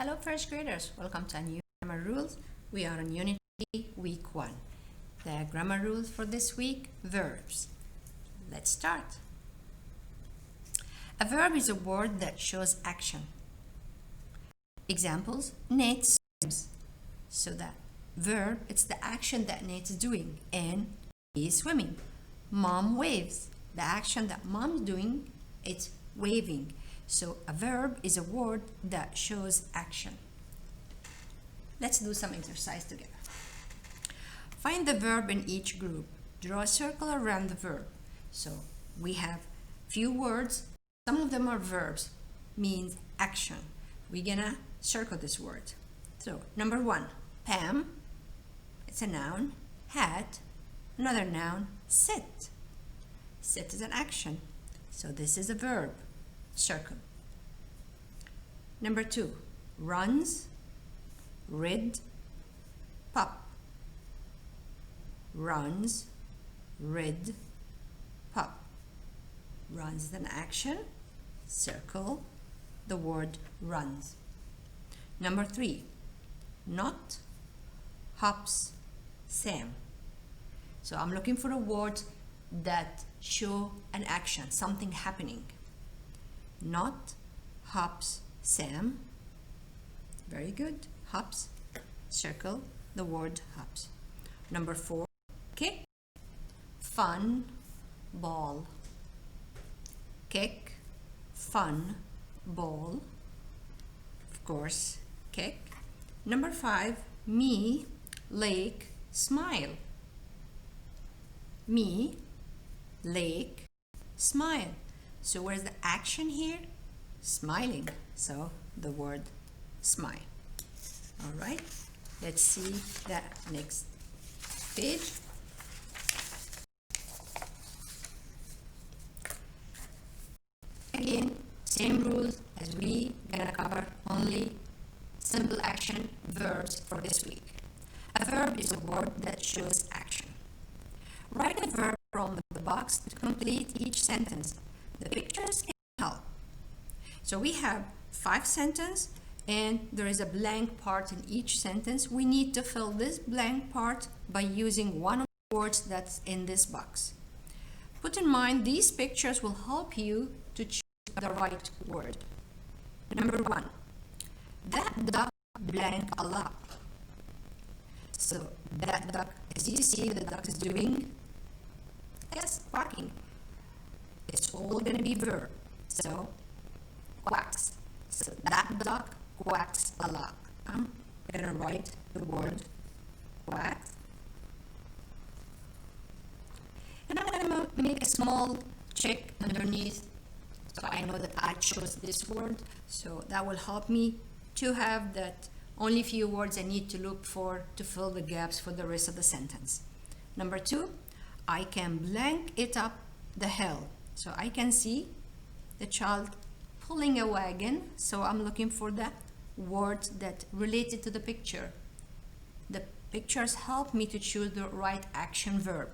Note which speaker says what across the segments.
Speaker 1: Hello first graders, welcome to a new grammar rules. We are on Unit 3, Week 1. The grammar rules for this week, verbs. Let's start. A verb is a word that shows action. Examples, Nate swims. So that verb, it's the action that Nate's doing and he is swimming. Mom waves. The action that mom's doing, it's waving. So a verb is a word that shows action. Let's do some exercise together. Find the verb in each group. Draw a circle around the verb. So we have few words. Some of them are verbs, means action. We're gonna circle this word. So number 1, Pam, it's a noun. Hat, another noun. Sit. Sit is an action. So this is a verb. Circle. Number 2, runs, rid, pup. Runs, rid, pup. Runs is an action. Circle the word runs. Number 3, not, hops, Sam. So I'm looking for a word that show an action, something happening. Not, hops, Sam. Very good. Hops. Circle the word hops. Number 4, kick, fun, ball. Kick, fun, ball. Of course, kick. Number 5, me, lake, smile. Me, lake, smile. So where's the action here? Smiling. So the word smile. All right. Let's see the next page. Again, same rules as we gonna cover only simple action verbs for this week. A verb is a word that shows action. Write a verb from the box to complete each sentence. The pictures can help. So we have 5 sentences and there is a blank part in each sentence. We need to fill this blank part by using one of the words that's in this box. Put in mind these pictures will help you to choose the right word. Number 1, that duck blank a lot. So that duck, as you see, the duck is doing, yes, quacking. It's all going to be verb. So, quacks. So, that duck quacks a lot. I'm going to write the word quacks. And I'm going to make a small check underneath so I know that I chose this word. So, that will help me to have that only few words I need to look for to fill the gaps for the rest of the sentence. Number 2, I can blank it up the hill. So I can see the child pulling a wagon. So I'm looking for the words that related to the picture. The pictures help me to choose the right action verb.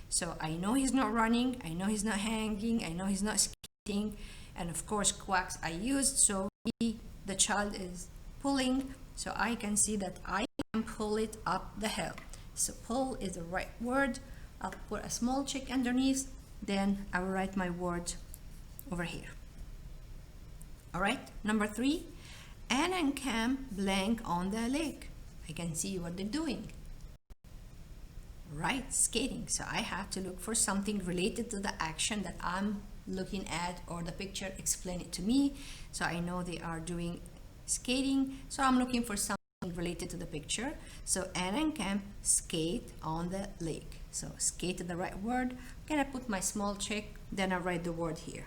Speaker 1: So I know he's not running, I know he's not hanging, I know he's not skating, and of course quacks I used. So the child is pulling, so I can see that I can pull it up the hill. So pull is the right word. I'll put a small check underneath, then I will write my word over here. All right, number 3, Anne and Cam blank on the lake. I can see what they're doing. Right, skating. So I have to look for something related to the action that I'm looking at, or the picture explain it to me. So I know they are doing skating. So I'm looking for something related to the picture. So Anne and Cam skate on the lake. So skate is the right word. I'm gonna put my small check, then I write the word here.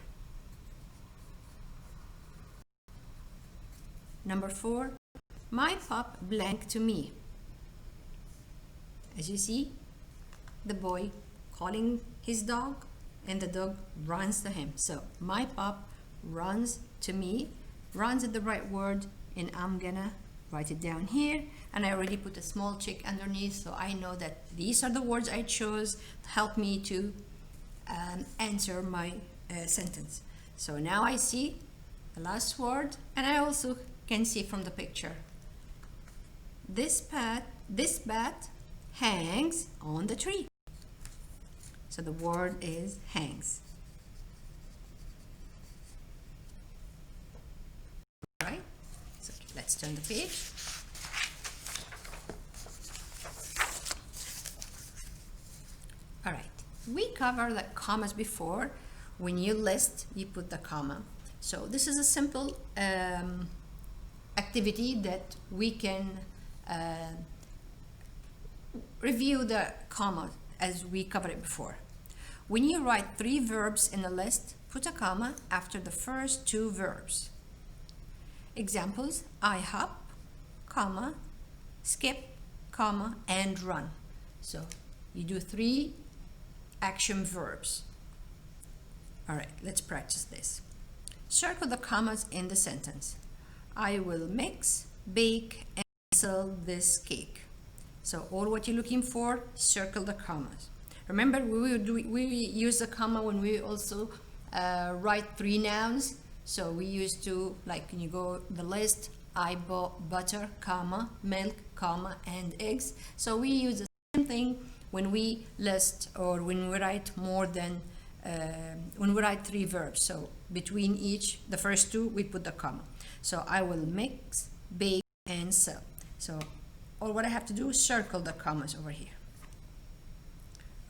Speaker 1: Number 4, my pup blank to me. As you see, the boy calling his dog and the dog runs to him. So my pup runs to me. Runs is the right word, and I'm gonna write it down here, and I already put a small check underneath, so I know that these are the words I chose to help me to answer my sentence. So now I see the last word, and I also can see from the picture. This bat hangs on the tree. So the word is hangs. All right, so let's turn the page. All right, we covered the commas before. When you list, you put the comma. So this is a simple activity that we can review the comma as we covered it before. When you write 3 verbs in a list, put a comma after the first 2 verbs. Examples: I hop, comma, skip, comma, and run. So you do 3 action verbs. All right, let's practice this. Circle the commas in the sentence. I will mix, bake, and sell this cake. So all what you're looking for, circle the commas. Remember, we use the comma when we also write 3 nouns. So we used to, like, when you go the list, I bought butter, comma, milk, comma, and eggs. So we use the same thing when we list or when we write more than when we write 3 verbs. So between each, the first 2, we put the comma. So I will mix, bake, and sell. So all what I have to do is circle the commas over here.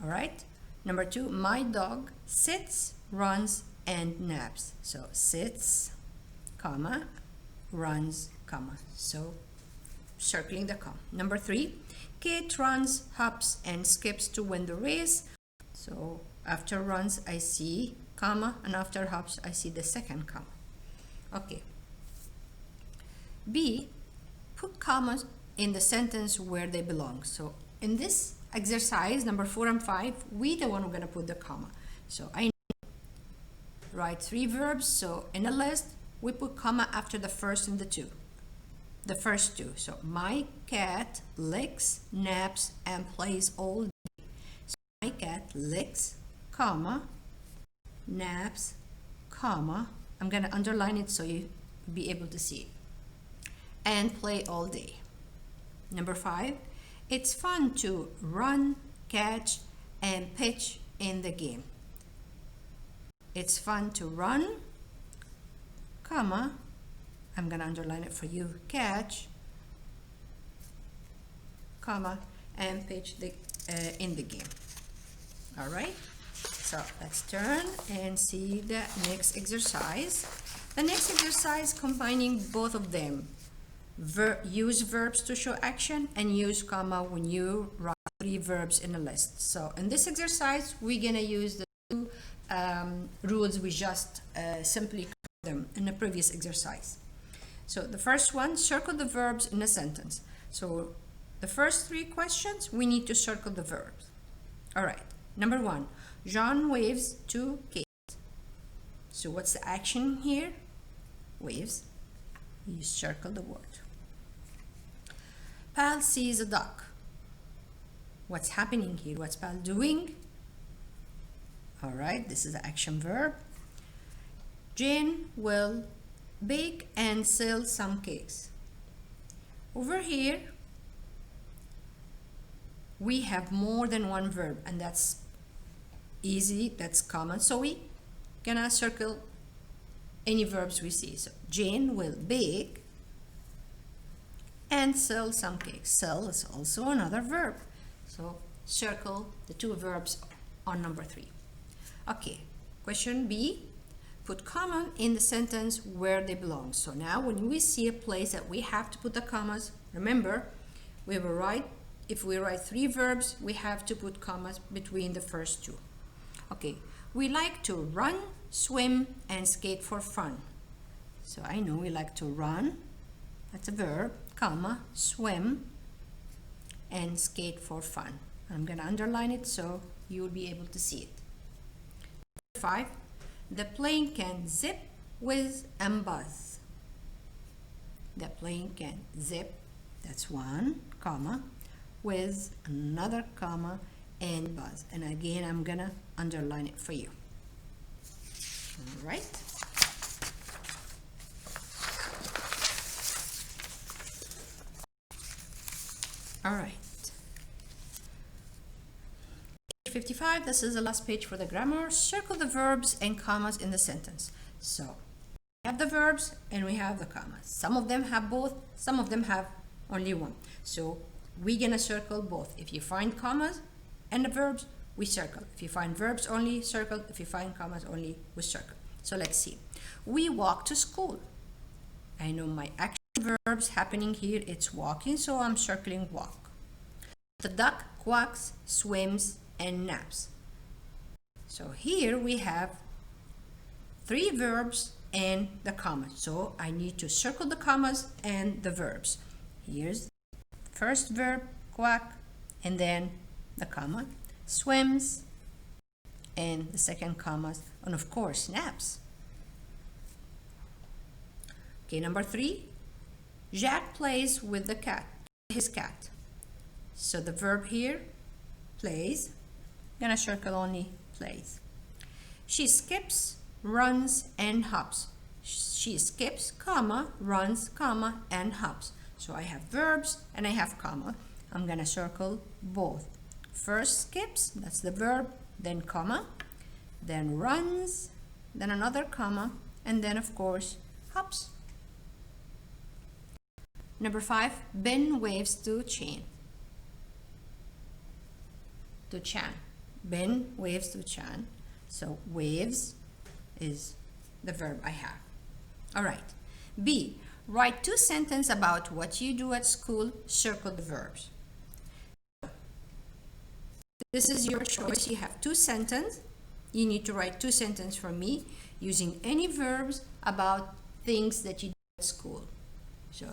Speaker 1: All right. Number 2, my dog sits, runs, and naps. So sits, comma, runs, comma. So circling the comma. Number 3, Kate runs, hops, and skips to win the race. So after runs, I see comma, and after hops, I see the second comma. Okay. B, put commas in the sentence where they belong. So in this exercise, number 4 and 5, we the one who are going to put the comma. So I write 3 verbs. So in a list, we put comma after the first and the first 2. So my cat licks, naps, and plays all day. So my cat licks, comma, naps, comma. I'm going to underline it so you be able to see it. And play all day. Number 5, it's fun to run, catch, and pitch in the game. It's fun to run, comma, I'm going to underline it for you, catch, comma, and pitch in the game. All right, so let's turn and see the next exercise. The next exercise combining both of them. Use verbs to show action and use comma when you write 3 verbs in a list. So in this exercise, we're going to use the 2 rules we just simply covered them in the previous exercise. So the first one, circle the verbs in a sentence. So the first 3 questions, we need to circle the verbs. All right. Number 1, John waves to Kate. So what's the action here? Waves. You circle the word. Pal sees a duck. What's happening here? What's Pal doing? All right, this is the action verb. Jane will bake and sell some cakes. Over here, we have more than 1 verb, and that's easy, that's common. So we gonna circle any verbs we see. So Jane will bake and sell some cakes. Sell is also another verb. So circle the 2 verbs on number 3. Okay, question B, put comma in the sentence where they belong. So now when we see a place that we have to put the commas, remember, we will write, if we write 3 verbs, we have to put commas between the first 2. Okay, we like to run, swim, and skate for fun. So I know we like to run, that's a verb, comma, swim, and skate for fun. I'm going to underline it so you will be able to see it. 5, the plane can zip, whiz, and buzz. The plane can zip, that's 1, comma, whiz, another comma, and buzz. And again, I'm going to underline it for you. All right. All right. Page 55, this is the last page for the grammar. Circle the verbs and commas in the sentence. So we have the verbs and we have the commas. Some of them have both, some of them have only one. So we're gonna circle both. If you find commas and the verbs, we circle. If you find verbs only, circle. If you find commas only, we circle. So let's see. We walk to school. I know my action verbs happening here, it's walking, so I'm circling walk. The duck quacks, swims, and naps. So here we have 3 verbs and the commas. So I need to circle the commas and the verbs. Here's first verb, quack, and then the comma, swims, and the second comma, and of course, naps. Okay, number 3, Jack plays with the cat, his cat. So the verb here, plays, gonna circle only plays. She skips, runs, and hops. She skips, comma, runs, comma, and hops. So I have verbs and I have comma. I'm gonna circle both. First skips, that's the verb, then comma, then runs, then another comma, and then of course hops. Number 5, Ben waves to Chan. To Chan. Ben waves to Chan. So waves is the verb I have. All right. B, write 2 sentences about what you do at school. Circle the verbs. This is your choice. You have 2 sentences. You need to write 2 sentences for me using any verbs about things that you do at school. So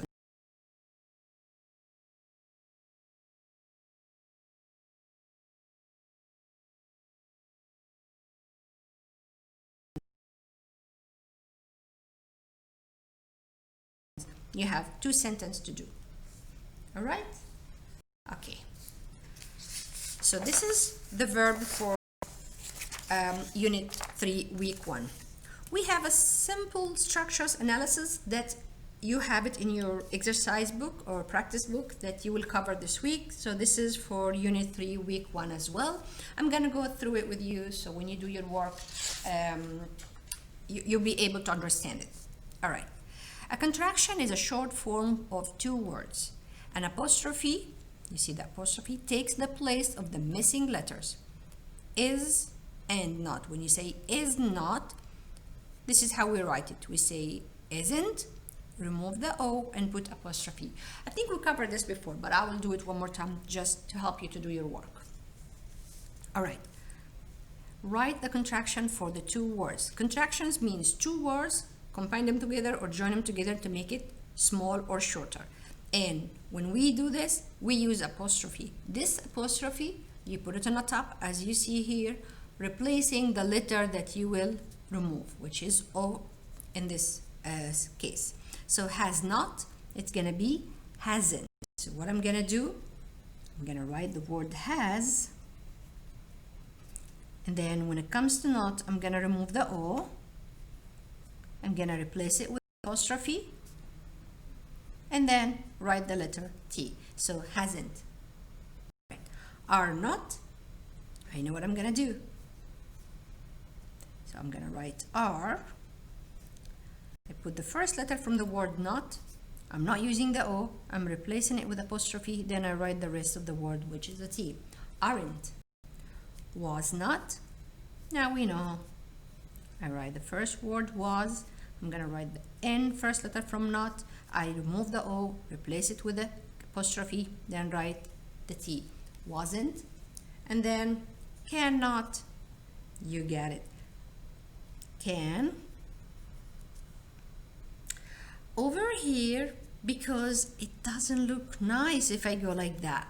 Speaker 1: you have 2 sentences to do. All right? Okay. So this is the verb for Unit 3, Week 1. We have a simple structures analysis that you have it in your exercise book or practice book that you will cover this week. So this is for Unit 3, Week 1 as well. I'm going to go through it with you so when you do your work, you'll be able to understand it. All right. A contraction is a short form of 2 words. An apostrophe, you see the apostrophe, takes the place of the missing letters. Is and not. When you say is not, this is how we write it. We say isn't, remove the O and put apostrophe. I think we covered this before, but I will do it one more time just to help you to do your work. All right. Write the contraction for the 2 words. Contractions means 2 words, combine them together or join them together to make it small or shorter. And when we do this, we use apostrophe. This apostrophe, you put it on the top as you see here, replacing the letter that you will remove, which is O in this case. So has not, it's gonna be hasn't. So what I'm gonna do, I'm gonna write the word has, and then when it comes to not, I'm gonna remove the O. I'm gonna replace it with apostrophe and then write the letter T. So hasn't. Right. Are not, I know what I'm gonna do. So I'm gonna write are. I put the first letter from the word not. I'm not using the O, I'm replacing it with apostrophe, then I write the rest of the word, which is a T. Aren't. Was not. Now we know. I write the first word was, I'm gonna write the N first letter from not, I remove the O, replace it with the apostrophe, then write the T. Wasn't, and then cannot, you get it. Can. Over here, because it doesn't look nice if I go like that.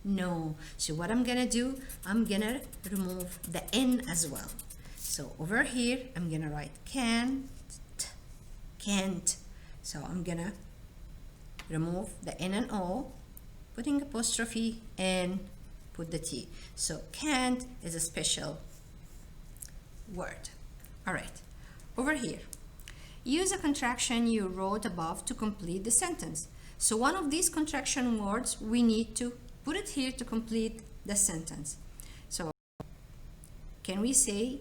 Speaker 1: No, so what I'm gonna do, I'm gonna remove the N as well. So over here, I'm gonna write can't. So I'm gonna remove the N and O, putting apostrophe and put the T. So can't is a special word. All right, over here, use a contraction you wrote above to complete the sentence. So one of these contraction words, we need to put it here to complete the sentence. So can we say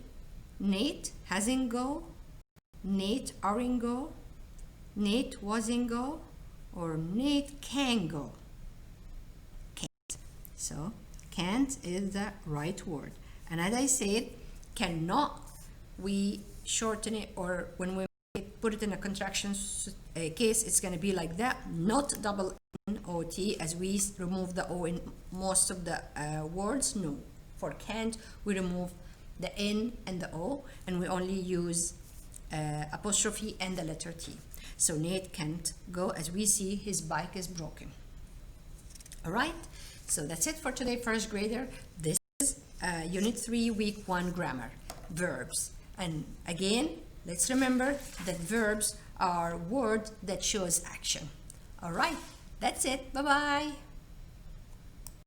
Speaker 1: Nate hasn't go, Nate aren't go, Nate wasn't go, or Nate can go? Can't. So can't is the right word. And as I said, cannot, we shorten it, or when we put it in a contraction case, it's going to be like that, not double N-O-T, as we remove the O in most of the words. No, for can't, we remove the N and the O, and we only use apostrophe and the letter T. So Nate can't go, as we see his bike is broken. All right, so that's it for today, first grader. This is Unit 3, Week 1 Grammar, Verbs. And again, let's remember that verbs are words that shows action. All right, that's it. Bye-bye.